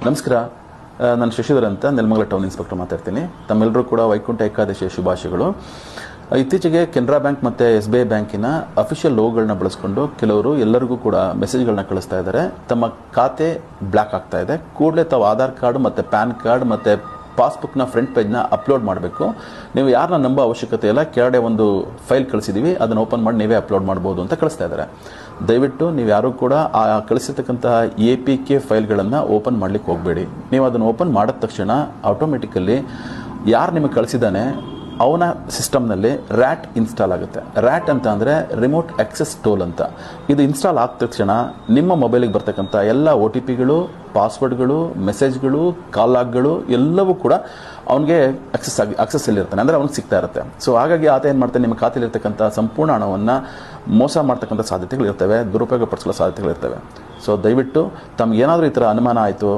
ನಮಸ್ಕಾರ. ನಾನು ಶಶಿಧರ್ ಅಂತ ನೆಲಮಂಗಲ ಟೌನ್ ಇನ್ಸ್ಪೆಕ್ಟರ್ ಮಾತಾಡ್ತೀನಿ. ತಮ್ಮೆಲ್ಲರೂ ಕೂಡ ವೈಕುಂಠ ಏಕಾದಶಿಯ ಶುಭಾಶಯಗಳು. ಇತ್ತೀಚೆಗೆ ಕೆನರಾ ಬ್ಯಾಂಕ್ ಮತ್ತು SBI ಬ್ಯಾಂಕಿನ ಅಫಿಷಿಯಲ್ ಲೋಗೋಗಳನ್ನ ಬಳಸ್ಕೊಂಡು ಕೆಲವರು ಎಲ್ಲರಿಗೂ ಕೂಡ ಮೆಸೇಜ್ಗಳನ್ನ ಕಳಿಸ್ತಾ ಇದ್ದಾರೆ. ತಮ್ಮ ಖಾತೆ ಬ್ಲ್ಯಾಕ್ ಆಗ್ತಾ ಇದೆ, ಕೂಡಲೇ ತಾವು ಆಧಾರ್ ಕಾರ್ಡ್ ಮತ್ತು ಪ್ಯಾನ್ ಕಾರ್ಡ್ ಮತ್ತು ಪಾಸ್ಬುಕ್ನ ಫ್ರಂಟ್ ಪೇಜ್ನ ಅಪ್ಲೋಡ್ ಮಾಡಬೇಕು. ನೀವು ಯಾರನ್ನ ನಂಬೋ ಅವಶ್ಯಕತೆ ಇಲ್ಲ, ಕೆಳಗಡೆ ಒಂದು ಫೈಲ್ ಕಳಿಸಿದ್ದೀವಿ, ಅದನ್ನು ಓಪನ್ ಮಾಡಿ ನೀವೇ ಅಪ್ಲೋಡ್ ಮಾಡ್ಬೋದು ಅಂತ ಕಳಿಸ್ತಾ ಇದ್ದಾರೆ. ದಯವಿಟ್ಟು ನೀವು ಯಾರೂ ಕೂಡ ಆ ಕಳಿಸಿರ್ತಕ್ಕಂತಹ APK ಫೈಲ್ಗಳನ್ನು ಓಪನ್ ಮಾಡಲಿಕ್ಕೆ ಹೋಗಬೇಡಿ. ನೀವು ಅದನ್ನು ಓಪನ್ ಮಾಡಿದ ತಕ್ಷಣ ಆಟೋಮೆಟಿಕಲಿ ಯಾರು ನಿಮಗೆ ಕಳಿಸಿದ್ದಾನೆ ಅವನ ಸಿಸ್ಟಮ್ನಲ್ಲಿ RAT ಇನ್ಸ್ಟಾಲ್ ಆಗುತ್ತೆ. RAT ಅಂತ ಅಂದರೆ ರಿಮೋಟ್ ಆಕ್ಸೆಸ್ ಟೂಲ್ ಅಂತ. ಇದು ಇನ್ಸ್ಟಾಲ್ ಆದ ತಕ್ಷಣ ನಿಮ್ಮ ಮೊಬೈಲಿಗೆ ಬರ್ತಕ್ಕಂಥ ಎಲ್ಲ OTPಗಳು, ಪಾಸ್ವರ್ಡ್ಗಳು, ಮೆಸೇಜ್ಗಳು, ಕಾಲ್ ಲಾಗ್ಗಳು ಎಲ್ಲವೂ ಕೂಡ ಅವನಿಗೆ ಅಕ್ಸೆಸ್ಸಲ್ಲಿರ್ತಾನೆ, ಅಂದರೆ ಅವ್ನಿಗೆ ಸಿಗ್ತಾ ಇರುತ್ತೆ. ಸೊ ಹಾಗಾಗಿ ಆತ ಏನು ಮಾಡ್ತಾನೆ, ನಿಮ್ಮ ಖಾತೆಯಲ್ಲಿರ್ತಕ್ಕಂಥ ಸಂಪೂರ್ಣ ಹಣವನ್ನು ಮೋಸ ಮಾಡ್ತಕ್ಕಂಥ ಸಾಧ್ಯತೆಗಳಿರ್ತವೆ, ದುರುಪಯೋಗ ಪಡಿಸೋ ಸಾಧ್ಯತೆಗಳಿರ್ತವೆ. ಸೊ ದಯವಿಟ್ಟು ತಮ್ಗೆ ಏನಾದರೂ ಈ ಥರ ಅನುಮಾನ ಆಯಿತು